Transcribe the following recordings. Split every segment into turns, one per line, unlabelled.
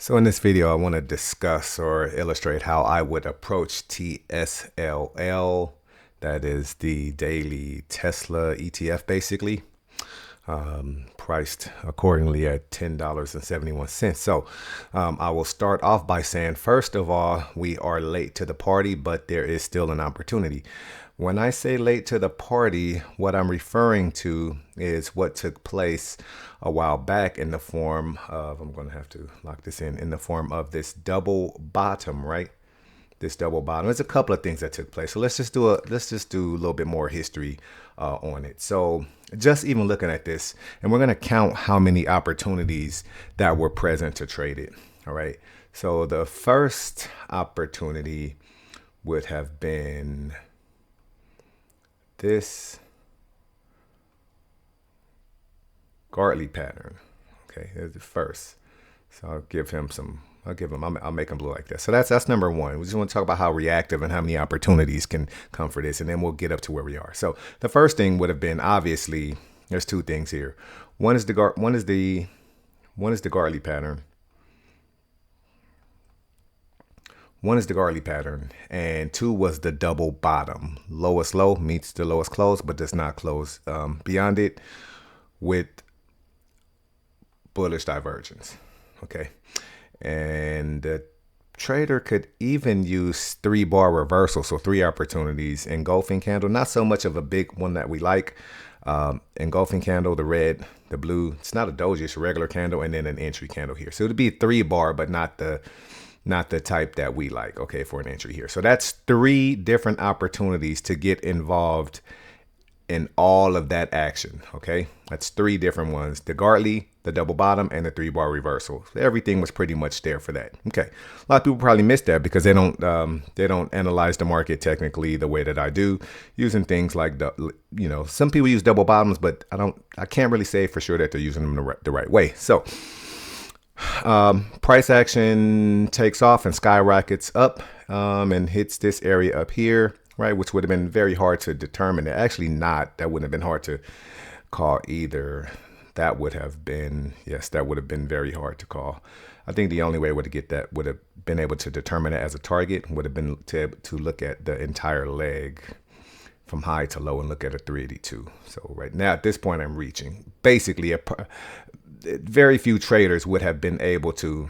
So in this video, I want to discuss or illustrate how I would approach TSLL. That is the daily Tesla ETF, basically, priced accordingly at $10.71. So I will start off by saying, first of all, we are late to the party, but there is still an opportunity. When I say late to the party, what I'm referring to is what took place a while back in the form of, I'm going to have to lock this in the form of this double bottom, right? This double bottom. There's a couple of things that took place. So let's just do a little bit more history on it. So just even looking at this, and we're going to count how many opportunities that were present to trade it. All right. So the first opportunity would have been this Gartley pattern. Okay, there's the first. So I'll make him blue like that. So that's number one. We just want to talk about how reactive and how many opportunities can come for this, and then we'll get up to where we are. So the first thing would have been, obviously, there's two things here. One is the Gartley pattern. One is the Gartley pattern, and two was the double bottom. Lowest low meets the lowest close, but does not close beyond it with bullish divergence. Okay. And the trader could even use 3-bar reversal, so 3 opportunities. Engulfing candle, not so much of a big one that we like. Engulfing candle, the red, the blue. It's not a doji, it's a regular candle, and then an entry candle here. So it'd be 3-bar, but not the type that we like, okay, for an entry here. So that's 3 different opportunities to get involved in all of that action, okay? That's 3 different ones. The Gartley, the double bottom, and the 3-bar reversal. So everything was pretty much there for that. Okay, a lot of people probably missed that because they don't analyze the market technically the way that I do, using things like some people use double bottoms, but I can't really say for sure that they're using them the right way. So price action takes off and skyrockets up and hits this area up here, right, which would have been very hard to determine. Actually not, that wouldn't have been hard to call either. That would have been, yes, that would have been very hard to call. I think the only way would have been able to determine it as a target would have been to look at the entire leg from high to low and look at a 382. So right now at this point I'm reaching. Basically, very few traders would have been able to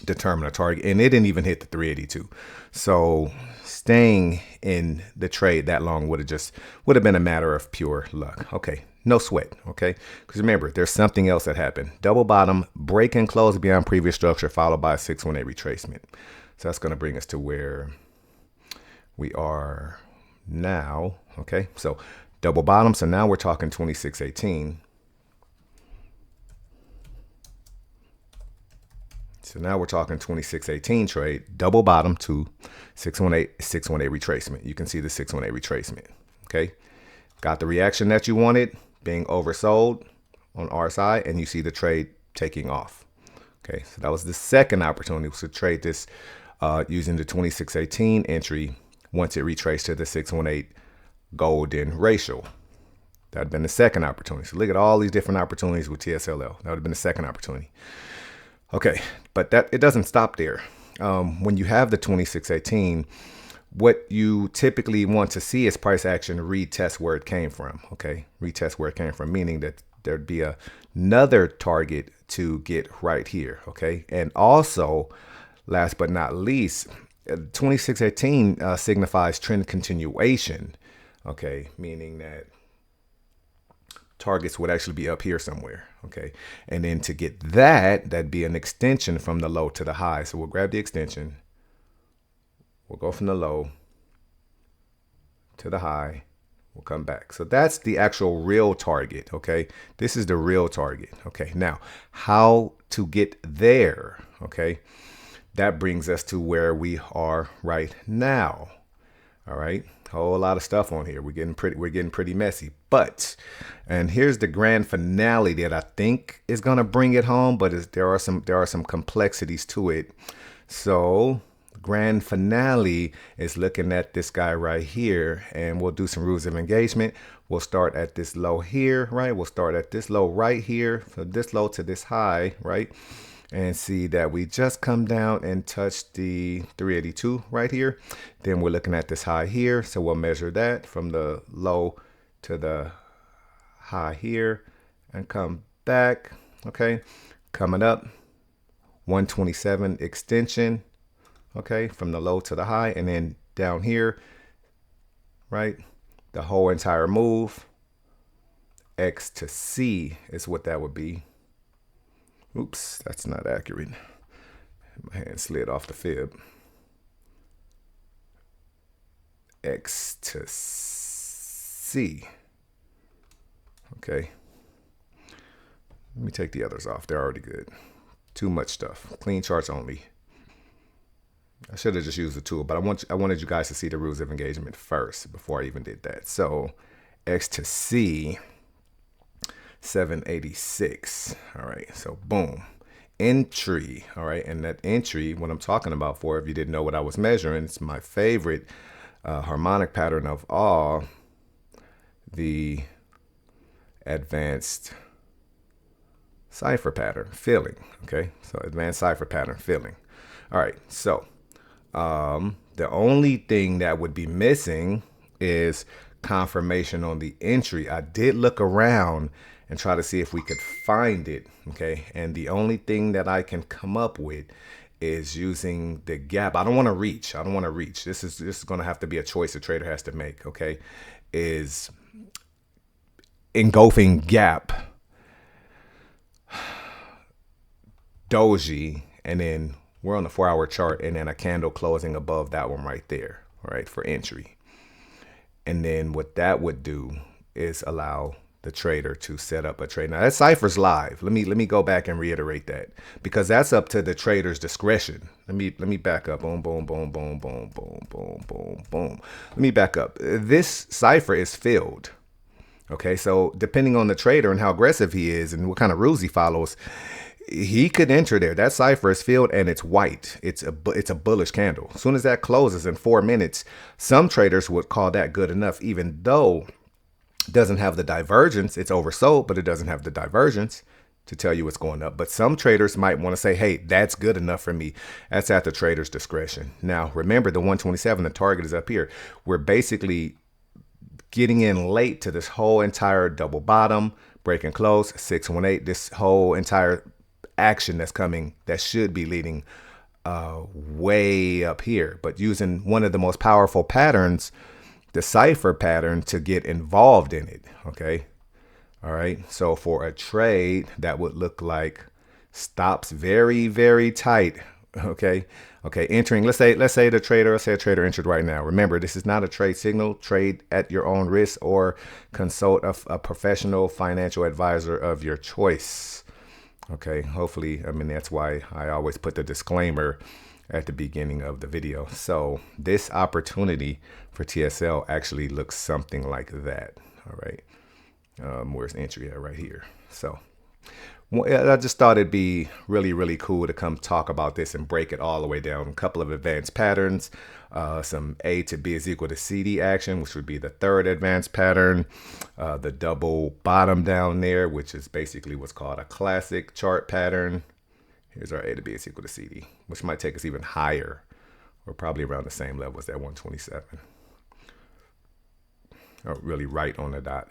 determine a target, and it didn't even hit the 382. So staying in the trade that long would have been a matter of pure luck. Okay, no sweat. Okay, because remember, there's something else that happened. Double bottom, break and close beyond previous structure, followed by a 618 retracement. So that's going to bring us to where we are now. Okay, so double bottom. So now we're talking 2618. So now we're talking 2618 trade, double bottom to 618 retracement. You can see the 618 retracement. Okay, got the reaction that you wanted, being oversold on RSI, and you see the trade taking off. Okay, so that was the second opportunity, was to trade this using the 2618 entry once it retraced to the 618 golden ratio. That would have been the second opportunity. So look at all these different opportunities with TSLL. That would have been the second opportunity. Okay, but it doesn't stop there. When you have the 2618, what you typically want to see is price action retest where it came from. Okay, retest where it came from, meaning that there'd be another target to get right here. Okay, and also, last but not least, 2618 signifies trend continuation. Okay, meaning that targets would actually be up here somewhere. Okay, and then to get that'd be an extension from the low to the high. So we'll grab the extension, we'll go from the low to the high, we'll come back. So that's the actual real target. Okay, this is the real target. Okay, now how to get there? Okay, that brings us to where we are right now. All right, whole lot of stuff on here. We're getting pretty messy, and here's the grand finale that I think is gonna bring it home, but there are some complexities to it. So grand finale is looking at this guy right here, and we'll do some rules of engagement. We'll start at this low here, right? We'll start at this low right here, from this low to this high, right? and see that we just come down and touch the 382 right here. Then we're looking at this high here. So we'll measure that from the low to the high here and come back. Okay, coming up 127 extension. Okay, from the low to the high, and then down here, right, the whole entire move. X to C is what that would be. Oops, that's not accurate. My hand slid off the fib. X to C. Okay. Let me take the others off. They're already good. Too much stuff. Clean charts only. I should have just used the tool, but I wanted you guys to see the rules of engagement first before I even did that. So X to C, 786. All right, so boom. Entry. All right, and that entry, what I'm talking about for, if you didn't know what I was measuring, it's my favorite harmonic pattern of all, the advanced cipher pattern, filling. Okay, so advanced cipher pattern, filling. All right, so the only thing that would be missing is confirmation on the entry. I did look around and try to see if we could find it. Okay, and the only thing that I can come up with is using the gap. I don't want to reach. This is going to have to be a choice the trader has to make. Okay, is engulfing gap, doji, and then we're on the 4-hour chart, and then a candle closing above that one right there, all right, for entry. And then what that would do is allow the trader to set up a trade. Now that cipher's live. Let me go back and reiterate that, because that's up to the trader's discretion. Let me back up. Boom, boom, boom, boom, boom, boom, boom, boom, boom. Let me back up. This cipher is filled. Okay, so depending on the trader and how aggressive he is and what kind of rules he follows, he could enter there. That cipher is filled and it's white. It's a bullish candle. As soon as that closes in 4 minutes, some traders would call that good enough, even though it doesn't have the divergence. It's oversold, but it doesn't have the divergence to tell you what's going up. But some traders might want to say, hey, that's good enough for me. That's at the trader's discretion. Now, remember the 127, the target is up here. We're basically getting in late to this whole entire double bottom, break and close, 618, this whole entire action that's coming that should be leading way up here, but using one of the most powerful patterns, the cipher pattern, to get involved in it. Okay, all right, so for a trade that would look like stops very, very tight. Okay, entering, let's say a trader entered right now. Remember, this is not a trade signal. Trade at your own risk or consult a professional financial advisor of your choice. Okay, hopefully, I mean, that's why I always put the disclaimer at the beginning of the video. So this opportunity for TSL actually looks something like that. All right, where's entry at? Right here. So I just thought it'd be really, really cool to come talk about this and break it all the way down. A couple of advanced patterns, some A to B is equal to CD action, which would be the third advanced pattern, the double bottom down there, which is basically what's called a classic chart pattern. Here's our A to B is equal to CD, which might take us even higher, or probably around the same level as that 127. Or really right on the dot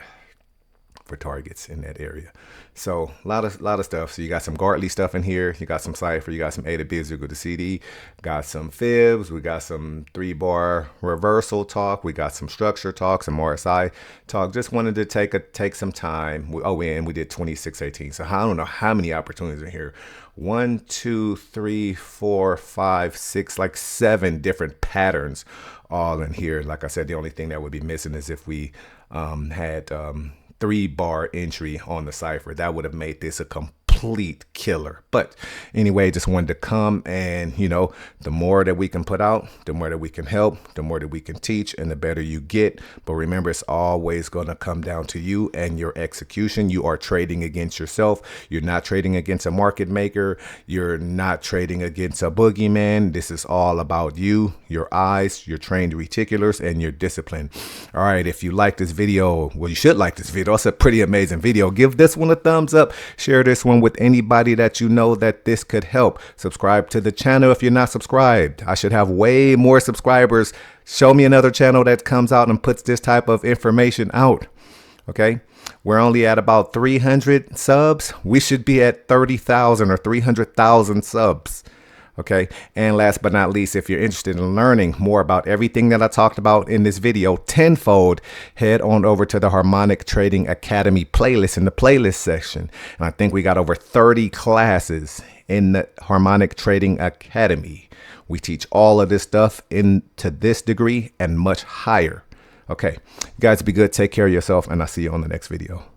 for targets in that area. So a lot of stuff. So you got some Gartley stuff in here. You got some cipher. You got some A to B is equal to CD. Got some fibs. We got some 3-bar reversal talk. We got some structure talk, some RSI talk. Just wanted to take some time. And we did 2618. So I don't know how many opportunities in here. 1, 2, 3, 4, 5, 6, like 7 different patterns all in here. Like I said, the only thing that would be missing is if we had 3-bar entry on the cipher. That would have made this a complete killer. But anyway, just wanted to come and, the more that we can put out, the more that we can help, the more that we can teach, and the better you get. But remember, it's always going to come down to you and your execution. You are trading against yourself. You're not trading against a market maker. You're not trading against a boogeyman. This is all about you, your eyes, your trained reticulars, and your discipline. All right, if you like this video, well, you should like this video. It's a pretty amazing video. Give this one a thumbs up. Share this one with with anybody that you know that this could help. Subscribe to the channel if you're not subscribed. I should have way more subscribers. Show me another channel that comes out and puts this type of information out. Okay, we're only at about 300 subs. We should be at 30,000 or 300,000 subs. Okay, and last but not least, if you're interested in learning more about everything that I talked about in this video tenfold, head on over to the Harmonic Trading Academy playlist in the playlist section. And I think we got over 30 classes in the Harmonic Trading Academy. We teach all of this stuff into this degree and much higher. Okay, you guys be good. Take care of yourself, and I'll see you on the next video.